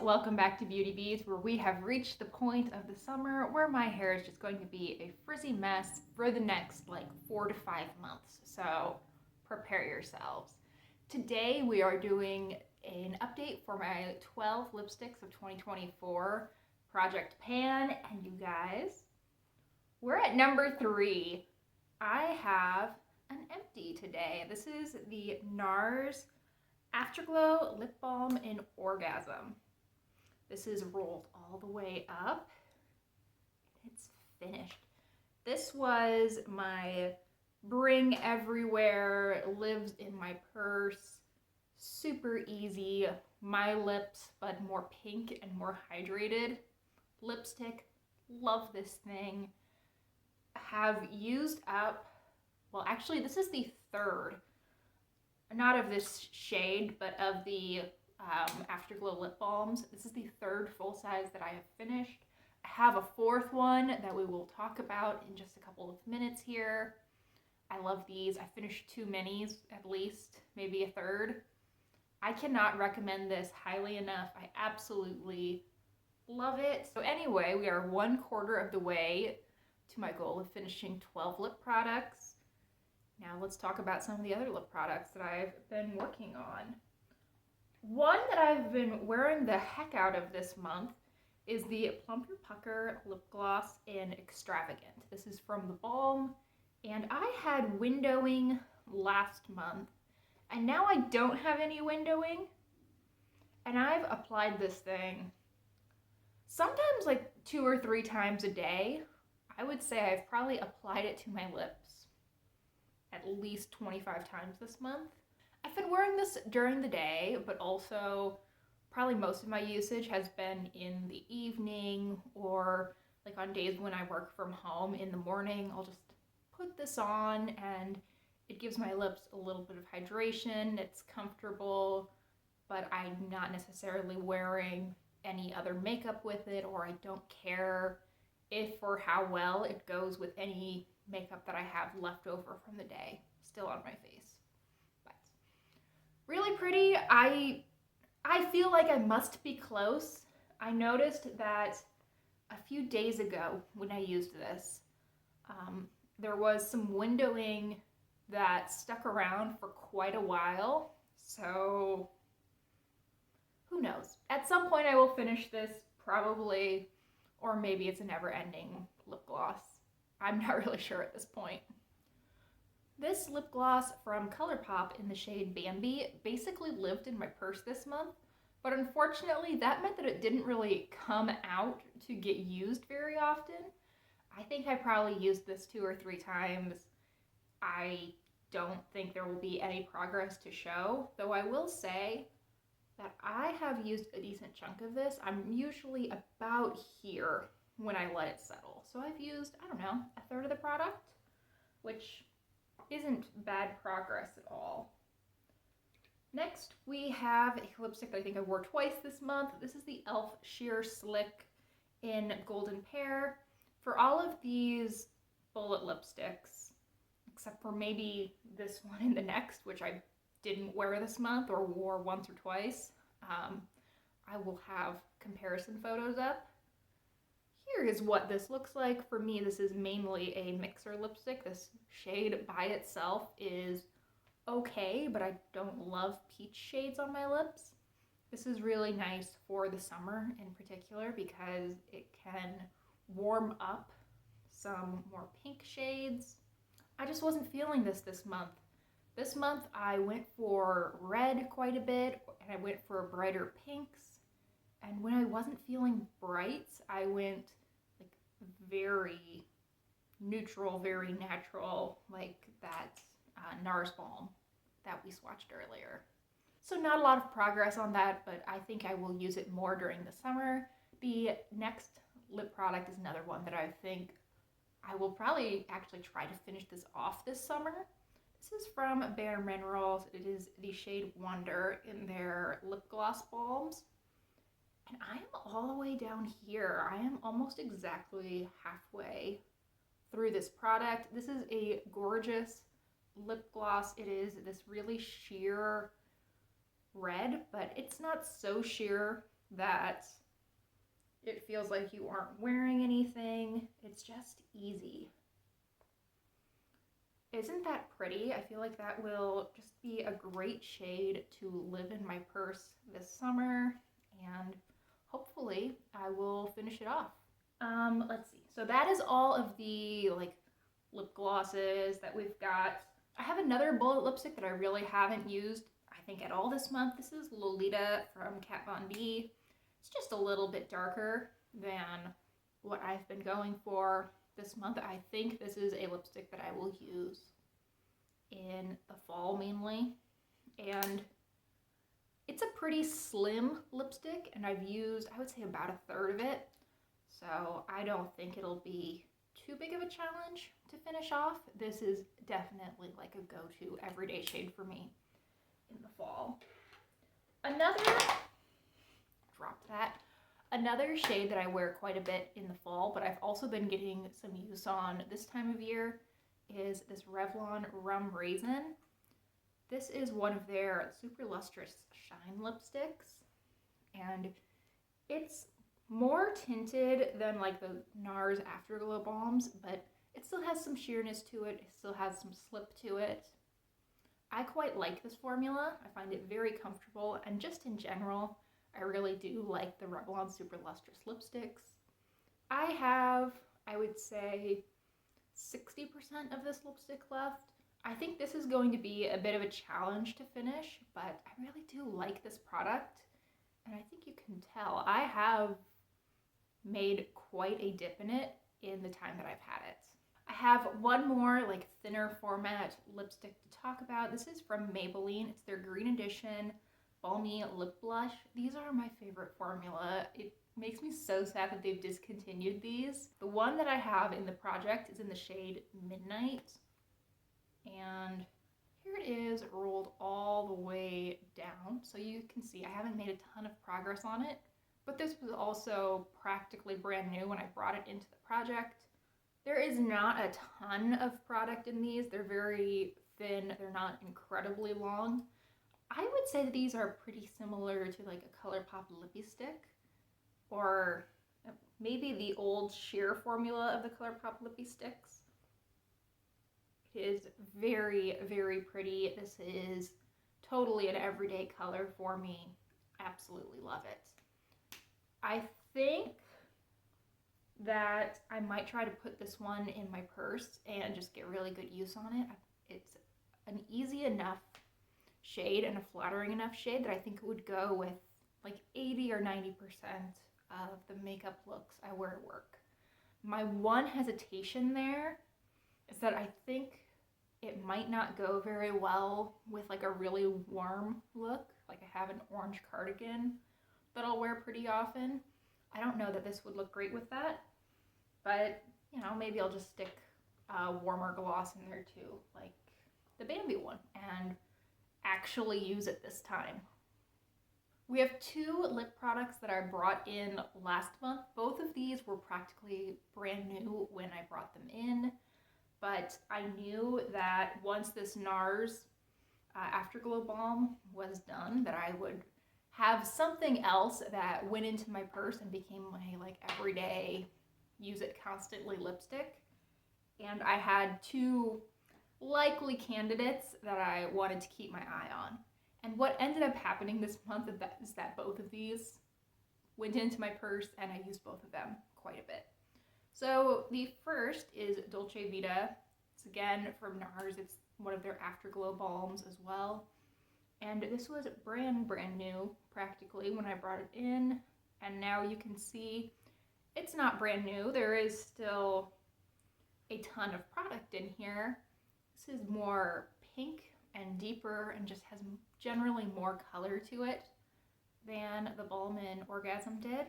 welcome back to Beauty Beads, where we have reached the point of the summer where my hair is just going to be a frizzy mess for the next 4 to 5 months. So prepare yourselves. Today we are doing an update for my 12 lipsticks of 2024 Project Pan, and you guys, we're at number 3. I have an empty today. This is the NARS Afterglow Lip Balm in Orgasm. This is rolled all the way up. It's finished. This was my bring everywhere, lives in my purse, super easy, my lips, but more pink and more hydrated lipstick. Love this thing. Have used up, well, actually, this is the third, not of this shade, but of the Afterglow lip balms. This is the third full size that I have finished. I have a fourth one that we will talk about in just a couple of minutes here. I love these. I finished 2 minis at least, maybe a third. I cannot recommend this highly enough. I absolutely love it. So anyway, we are 1/4 of the way to my goal of finishing 12 lip products. Now let's talk about some of the other lip products that I've been working on. One that I've been wearing the heck out of this month is the Plump Your Pucker Lip Gloss in Extravagant. This is from the Balm, and I had windowing last month, and now I don't have any windowing, and I've applied this thing sometimes 2 or 3 times a day. I would say I've probably applied it to my lips at least 25 times this month. I've been wearing this during the day, but also probably most of my usage has been in the evening or on days when I work from home in the morning. I'll just put this on and it gives my lips a little bit of hydration. It's comfortable, but I'm not necessarily wearing any other makeup with it, or I don't care if or how well it goes with any makeup that I have left over from the day still on my face. But really pretty. I feel like I must be close. I noticed that a few days ago when I used this, there was some windowing that stuck around for quite a while. So who knows? At some point I will finish this, probably, or maybe it's a never-ending lip gloss. I'm not really sure at this point. This lip gloss from ColourPop in the shade Bambi basically lived in my purse this month, but unfortunately that meant that it didn't really come out to get used very often. I think I probably used this 2 or 3 times. I don't think there will be any progress to show, though I will say that I have used a decent chunk of this. I'm usually about here when I let it settle. So I've used, I don't know, a third of the product, which isn't bad progress at all. Next, we have a lipstick that I think I wore twice this month. This is the e.l.f. Sheer Slick in Golden Pear. For all of these bullet lipsticks, except for maybe this one and the next, which I didn't wear this month or wore once or twice, I will have comparison photos up. Here is what this looks like. For me, this is mainly a mixer lipstick. This shade by itself is okay, but I don't love peach shades on my lips. This is really nice for the summer in particular because it can warm up some more pink shades. I just wasn't feeling this month. This month I went for red quite a bit, and I went for brighter pinks. And when I wasn't feeling brights, I went very neutral, very natural, like that NARS balm that we swatched earlier. So not a lot of progress on that, but I think I will use it more during the summer. The next lip product is another one that I think I will probably actually try to finish this off this summer. This is from Bare Minerals. It is the shade Wonder in their lip gloss balms. And I am all the way down here. I am almost exactly halfway through this product. This is a gorgeous lip gloss. It is this really sheer red, but it's not so sheer that it feels like you aren't wearing anything. It's just easy. Isn't that pretty? I feel like that will just be a great shade to live in my purse this summer, and hopefully I will finish it off. Let's see. So that is all of the like lip glosses that we've got. I have another bullet lipstick that I really haven't used, I think, at all this month. This is Lolita from Kat Von D. It's just a little bit darker than what I've been going for this month. I think this is a lipstick that I will use in the fall mainly. And it's a pretty slim lipstick, and I've used, I would say, about a third of it. So I don't think it'll be too big of a challenge to finish off. This is definitely like a go-to everyday shade for me in the fall. Another shade that I wear quite a bit in the fall, but I've also been getting some use on this time of year, is this Revlon Rum Raisin. This is one of their super lustrous shine lipsticks, and it's more tinted than like the NARS Afterglow Balms, but it still has some sheerness to it. It still has some slip to it. I quite like this formula. I find it very comfortable, and just in general, I really do like the Revlon Super Lustrous lipsticks. I have, I would say, 60% of this lipstick left. I think this is going to be a bit of a challenge to finish, but I really do like this product, and I think you can tell. I have made quite a dip in it in the time that I've had it. I have one more like thinner format lipstick to talk about. This is from Maybelline. It's their Green Edition Balmy Lip Blush. These are my favorite formula. It makes me so sad that they've discontinued these. The one that I have in the project is in the shade Midnight. And here it is, rolled all the way down. So you can see I haven't made a ton of progress on it, but this was also practically brand new when I brought it into the project. There is not a ton of product in these. They're very thin. They're not incredibly long. I would say that these are pretty similar to like a ColourPop Lippie Stick, or maybe the old sheer formula of the ColourPop Lippie Sticks. It is very, very pretty. This is totally an everyday color for me. Absolutely love it. I think that I might try to put this one in my purse and just get really good use on it. It's an easy enough shade and a flattering enough shade that I think it would go with like 80 or 90% of the makeup looks I wear at work. My one hesitation there is that I think it might not go very well with like a really warm look. Like I have an orange cardigan that I'll wear pretty often. I don't know that this would look great with that, but you know, maybe I'll just stick a warmer gloss in there too, like the Bambi one, and actually use it this time. We have two lip products that I brought in last month. Both of these were practically brand new when I brought them in, but I knew that once this NARS Afterglow Balm was done, that I would have something else that went into my purse and became my like everyday use it constantly lipstick. And I had two likely candidates that I wanted to keep my eye on. And what ended up happening this month is that both of these went into my purse and I used both of them quite a bit. So the first is Dolce Vita. It's again from NARS. It's one of their Afterglow balms as well. And this was brand new practically when I brought it in. And now you can see it's not brand new. There is still a ton of product in here. This is more pink and deeper and just has generally more color to it than the balm in Orgasm did.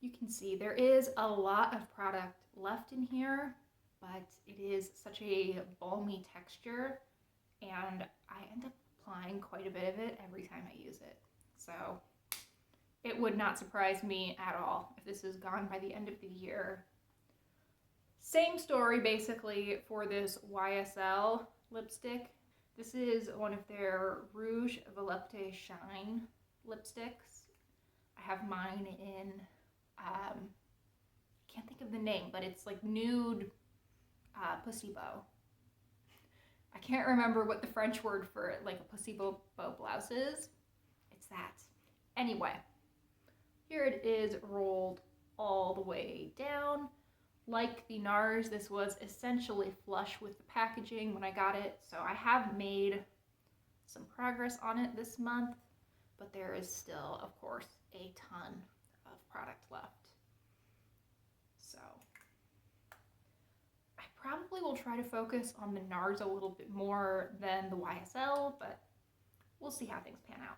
You can see there is a lot of product left in here, but it is such a balmy texture, and I end up applying quite a bit of it every time I use it. So it would not surprise me at all if this is gone by the end of the year. Same story basically for this YSL lipstick. This is one of their Rouge Volupté Shine lipsticks. I have mine in, I can't think of the name, but it's like nude pussy bow. I can't remember what the French word for like a pussy bow blouse is. It's that. Anyway, here it is rolled all the way down. Like the NARS, this was essentially flush with the packaging when I got it, so I have made some progress on it this month, but there is still, of course, a ton of product left. So I probably will try to focus on the NARS a little bit more than the YSL, but we'll see how things pan out.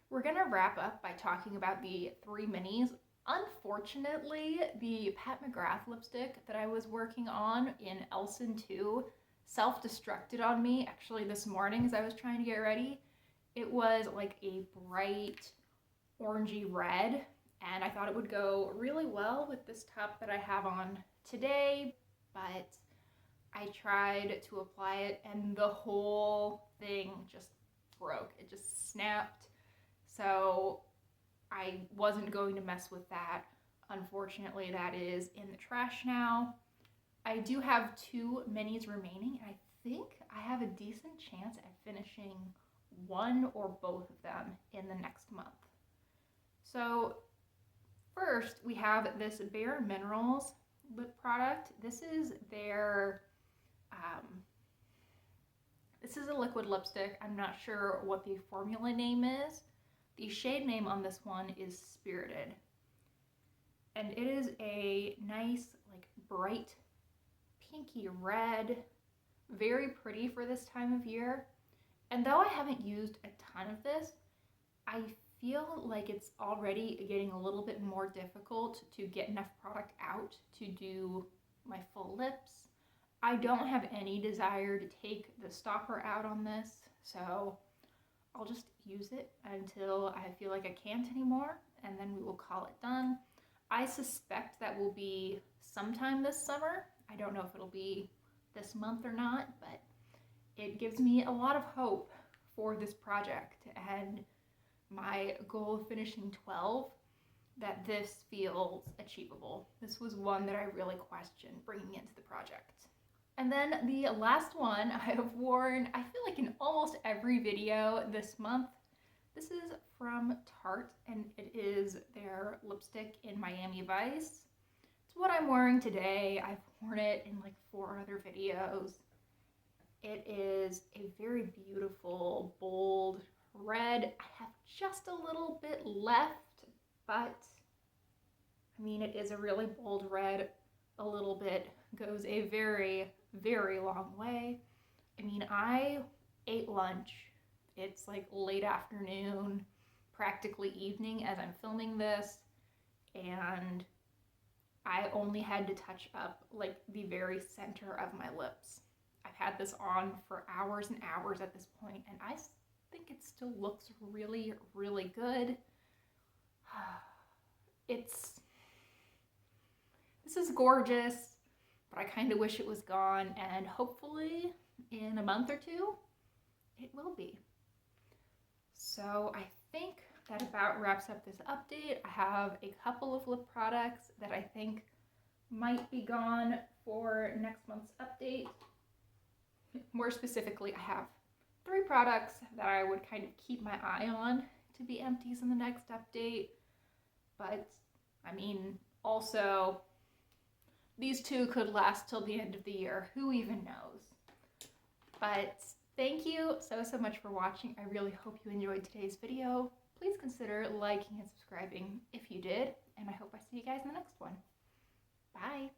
We're gonna wrap up by talking about the 3 minis. Unfortunately, the Pat McGrath lipstick that I was working on in Elson 2 self-destructed on me actually this morning as I was trying to get ready. It was like a bright orangey red, and I thought it would go really well with this top that I have on today, but I tried to apply it and the whole thing just broke. It just snapped. So I wasn't going to mess with that. Unfortunately, that is in the trash now. I do have 2 minis remaining, and I think I have a decent chance at finishing one or both of them in the next month. So first, we have this Bare Minerals lip product. This is their, this is a liquid lipstick. I'm not sure what the formula name is. The shade name on this one is Spirited. And it is a nice, like, bright pinky red, very pretty for this time of year. And though I haven't used a ton of this, I feel like it's already getting a little bit more difficult to get enough product out to do my full lips. I don't have any desire to take the stopper out on this, so I'll just use it until I feel like I can't anymore, and then we will call it done. I suspect that will be sometime this summer. I don't know if it'll be this month or not, but it gives me a lot of hope for this project and my goal of finishing 12, that this feels achievable. This was one that I really questioned bringing into the project. And then the last one I have worn, I feel like in almost every video this month. This is from Tarte, and it is their lipstick in Miami Vice. It's what I'm wearing today. I've worn it in like 4 other videos. It is a very beautiful, bold red. I have just a little bit left, but I mean, it is a really bold red. A little bit goes a very, very long way. I mean, I ate lunch. It's like late afternoon, practically evening as I'm filming this, and I only had to touch up like the very center of my lips. I've had this on for hours and hours at this point, and I think it still looks really, really good. This is gorgeous, but I kind of wish it was gone, and hopefully in a month or 2, it will be. So I think that about wraps up this update. I have a couple of lip products that I think might be gone for next month's update. More specifically, I have 3 products that I would kind of keep my eye on to be empties in the next update. But, I mean, also, these 2 could last till the end of the year. Who even knows? But thank you so much for watching. I really hope you enjoyed today's video. Please consider liking and subscribing if you did, and I hope I see you guys in the next one. Bye!